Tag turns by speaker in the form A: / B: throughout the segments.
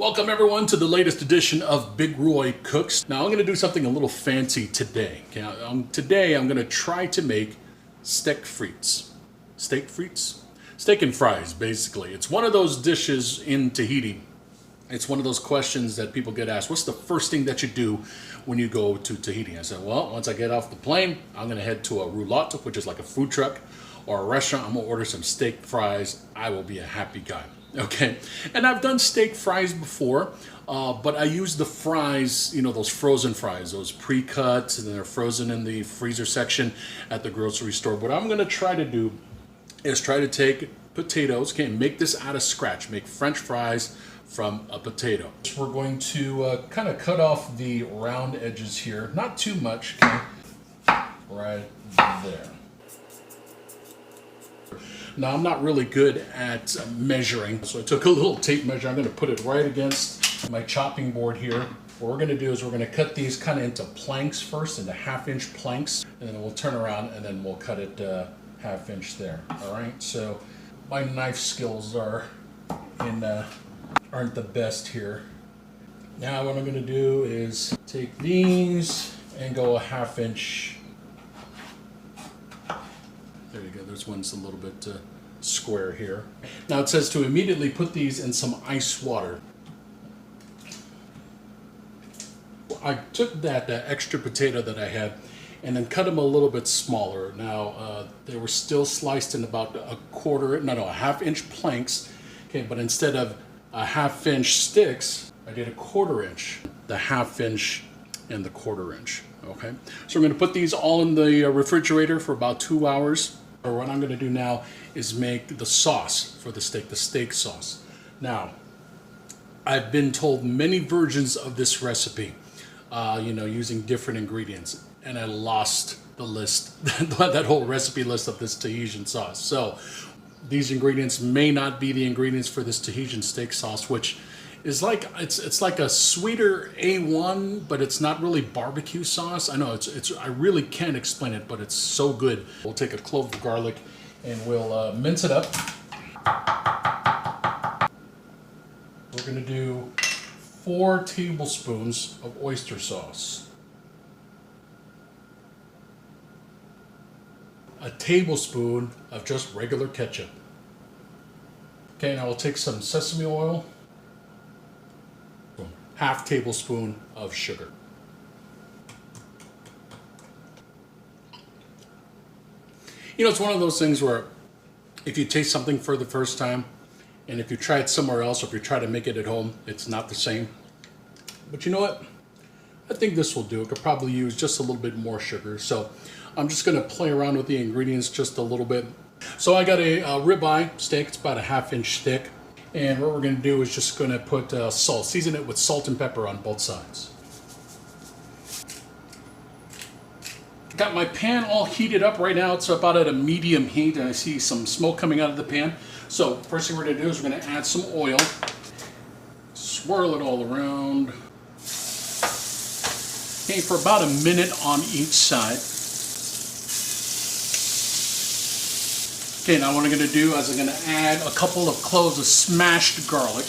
A: Welcome everyone to the latest edition of Big Roy Cooks. Now I'm going to do something a little fancy today. Okay? Today I'm going to try to make steak frites. Steak frites? Steak and fries, basically. It's one of those dishes in Tahiti. It's one of those questions that people get asked, what's the first thing that you do when you go to Tahiti? I said, well, once I get off the plane, I'm going to head to a roulotte, which is like a food truck, or a restaurant. I'm going to order some steak fries. I will be a happy guy. Okay, and I've done steak fries before, but I use the fries, you know, those frozen fries, those pre-cut, and they're frozen in the freezer section at the grocery store. What I'm going to try to do is try to take potatoes, okay, make this out of scratch, make French fries from a potato. We're going to kind of cut off the round edges here, not too much, okay, right there. Now, I'm not really good at measuring, so I took a little tape measure. I'm going to put it right against my chopping board here. What we're going to do is we're going to cut these kind of into planks first, into half-inch planks, and then we'll turn around and then we'll cut it half-inch there. All right, so my knife skills aren't the best here. Now what I'm going to do is take these and go a half-inch. There you go, there's one's a little bit square here. Now it says to immediately put these in some ice water. I took that extra potato that I had and then cut them a little bit smaller. Now they were still sliced in about a half-inch planks. Okay, but instead of a half-inch sticks, I did a 1/4 inch, the half-inch and the 1/4 inch. Okay, so we're going to put these all in the refrigerator for about 2 hours. Or what I'm going to do now is make the sauce for the steak sauce. Now, I've been told many versions of this recipe, using different ingredients, and I lost the list, that whole recipe list of this Tahitian sauce. So these ingredients may not be the ingredients for this Tahitian steak sauce, which is like it's like a sweeter A1, but it's not really barbecue sauce. I know I really can't explain it, but it's so good. We'll take a clove of garlic and we'll mince it up. We're going to do 4 tablespoons of oyster sauce, a tablespoon of just regular ketchup. Okay, now we'll take some sesame oil, half tablespoon of sugar. You know, it's one of those things where if you taste something for the first time, and if you try it somewhere else, or if you try to make it at home, it's not the same. But you know what? I think this will do. It could probably use just a little bit more sugar. So I'm just going to play around with the ingredients just a little bit. So I got a ribeye steak. It's about a half-inch thick. And what we're going to do is just going to put salt, season it with salt and pepper on both sides. Got my pan all heated up right now. It's about at a medium heat, and I see some smoke coming out of the pan. So first thing we're going to do is we're going to add some oil, swirl it all around. Okay, for about a minute on each side. Okay, now what I'm going to do is I'm going to add a couple of cloves of smashed garlic.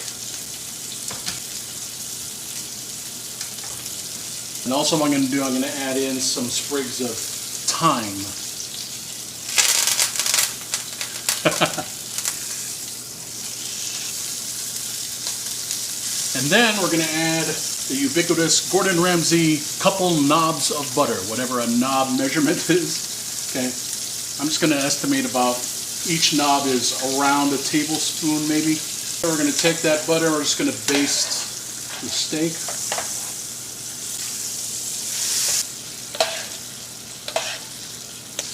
A: And also what I'm going to do, I'm going to add in some sprigs of thyme. And then we're going to add the ubiquitous Gordon Ramsay couple knobs of butter, whatever a knob measurement is. Okay, I'm just going to estimate about each knob is around a tablespoon maybe. So we're going to take that butter, we're just going to baste the steak.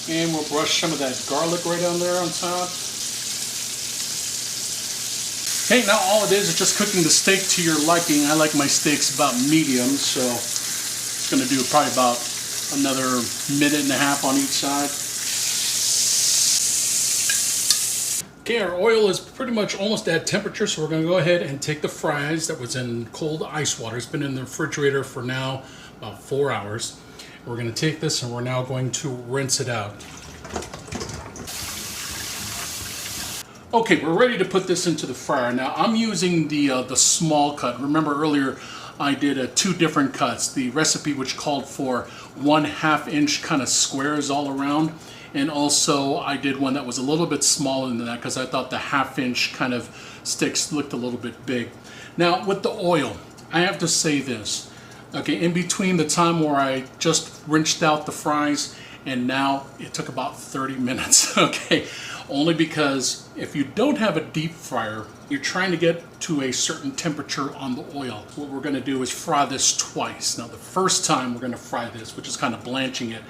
A: And we'll brush some of that garlic right on there on top. Okay, now all it is just cooking the steak to your liking. I like my steaks about medium, so it's going to do probably about another 1.5 minutes on each side. Okay, our oil is pretty much almost at temperature, so we're going to go ahead and take the fries that was in cold ice water. It's been in the refrigerator for now about 4 hours. We're going to take this and we're now going to rinse it out. Okay, we're ready to put this into the fryer. Now I'm using the small cut. Remember earlier I did two different cuts. The recipe which called for 1/2 inch kind of squares all around, and also I did one that was a little bit smaller than that because I thought the 1/2 inch kind of sticks looked a little bit big. Now with the oil, I have to say this. Okay, in between the time where I just rinsed out the fries and now it took about 30 minutes, okay? Only because if you don't have a deep fryer, you're trying to get to a certain temperature on the oil. What we're gonna do is fry this twice. Now the first time we're gonna fry this, which is kind of blanching it,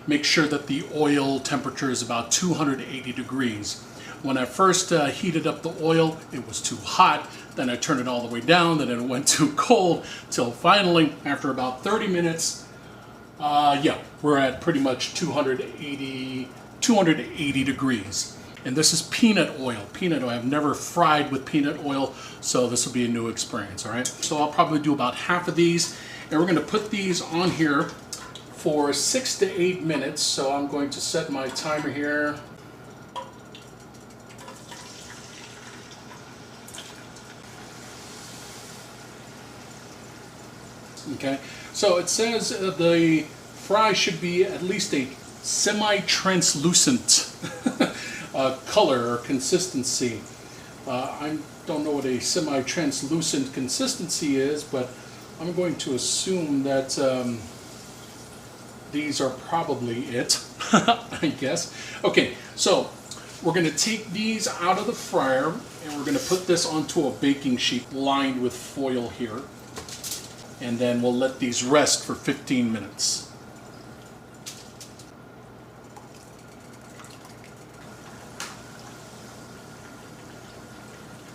A: make sure that the oil temperature is about 280 degrees. When I first heated up the oil, it was too hot. Then I turned it all the way down, then it went too cold, till finally, after about 30 minutes, yeah, we're at pretty much 280 degrees. And this is peanut oil. Peanut oil. I've never fried with peanut oil, so this will be a new experience, all right? So I'll probably do about half of these, and we're gonna put these on here for 6 to 8 minutes. So I'm going to set my timer here. Okay, so it says the fry should be at least a semi-translucent color or consistency. I don't know what a semi-translucent consistency is, but I'm going to assume that these are probably it, I guess. Okay, so we're going to take these out of the fryer and we're going to put this onto a baking sheet lined with foil here. And then we'll let these rest for 15 minutes.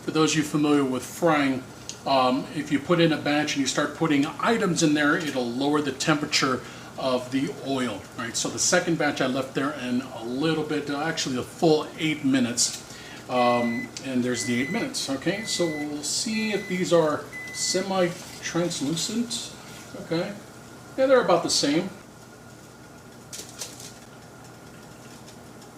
A: For those of you familiar with frying, if you put in a batch and you start putting items in there, it'll lower the temperature of the oil, right? So the second batch I left there in a little bit, actually a full 8 minutes. And there's the 8 minutes, okay? So we'll see if these are semi-translucent. Okay, yeah, they're about the same.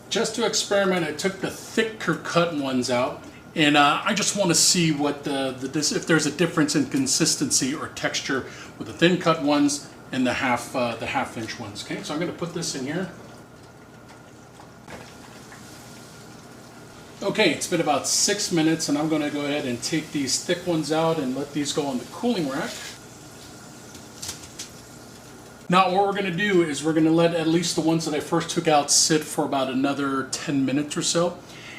A: Just to experiment, I took the thicker cut ones out, and I just want to see what if there's a difference in consistency or texture with the thin cut ones and the half inch ones. Okay, so I'm going to put this in here. Okay, it's been about 6 minutes, and I'm going to go ahead and take these thick ones out and let these go on the cooling rack. Now what we're going to do is we're going to let at least the ones that I first took out sit for about another 10 minutes or so.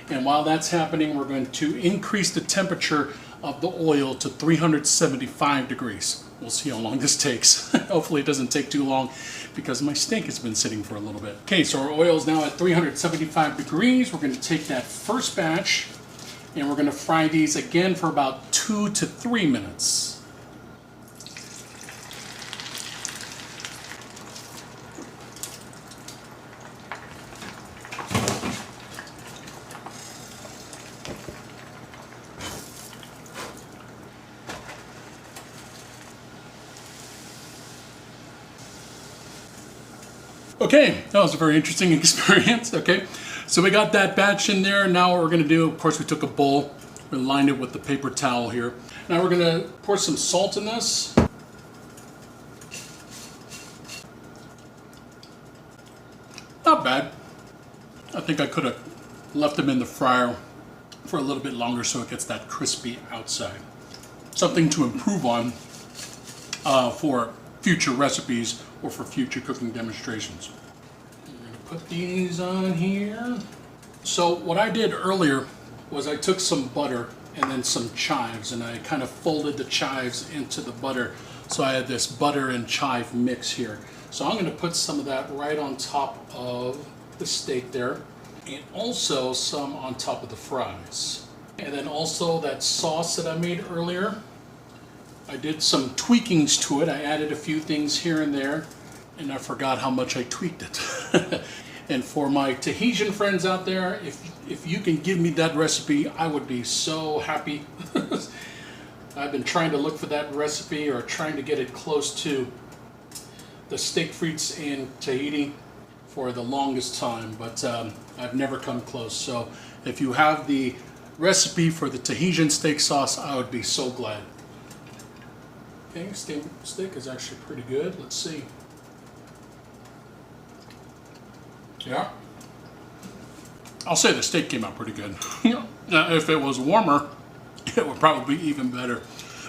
A: And while that's happening, we're going to increase the temperature of the oil to 375 degrees. We'll see how long this takes. Hopefully it doesn't take too long because my steak has been sitting for a little bit. Okay, so our oil is now at 375 degrees. We're going to take that first batch and we're going to fry these again for about 2 to 3 minutes. Okay, that was a very interesting experience. Okay, so we got that batch in there. Now what we're going to do, of course, we took a bowl, we lined it with the paper towel here. Now we're going to pour some salt in this. Not bad. I think I could have left them in the fryer for a little bit longer so it gets that crispy outside. Something to improve on for future recipes or for future cooking demonstrations. I'm going to put these on here. So what I did earlier was I took some butter and then some chives and I kind of folded the chives into the butter. So I had this butter and chive mix here. So I'm going to put some of that right on top of the steak there, and also some on top of the fries. And then also that sauce that I made earlier, I did some tweakings to it. I added a few things here and there, and I forgot how much I tweaked it. And for my Tahitian friends out there, if you can give me that recipe, I would be so happy. I've been trying to look for that recipe or trying to get it close to the steak frites in Tahiti for the longest time, but I've never come close. So if you have the recipe for the Tahitian steak sauce, I would be so glad. Okay, steak is actually pretty good. Let's see. Yeah. I'll say the steak came out pretty good. Now, if it was warmer, it would probably be even better.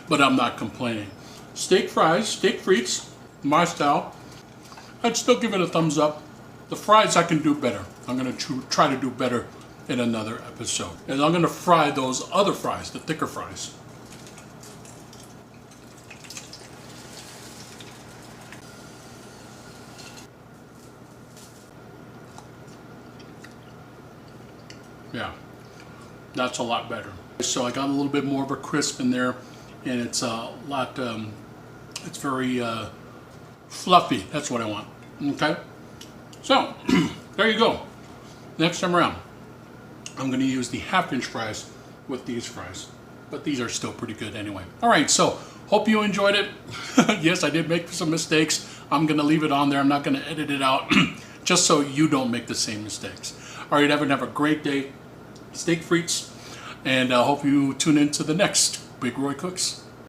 A: But I'm not complaining. Steak fries, steak frites, my style. I'd still give it a thumbs up. The fries I can do better. I'm going to try to do better in another episode. And I'm going to fry those other fries, the thicker fries. Yeah, that's a lot better. So I got a little bit more of a crisp in there, and it's a lot, it's very fluffy. That's what I want. Okay, so there you go. Next time around, I'm going to use the half-inch fries with these fries, but these are still pretty good anyway. All right, so hope you enjoyed it. Yes, I did make some mistakes. I'm going to leave it on there. I'm not going to edit it out, just so you don't make the same mistakes. All right, have a great day. Steak frites, and I hope you tune in to the next Big Roy Cooks.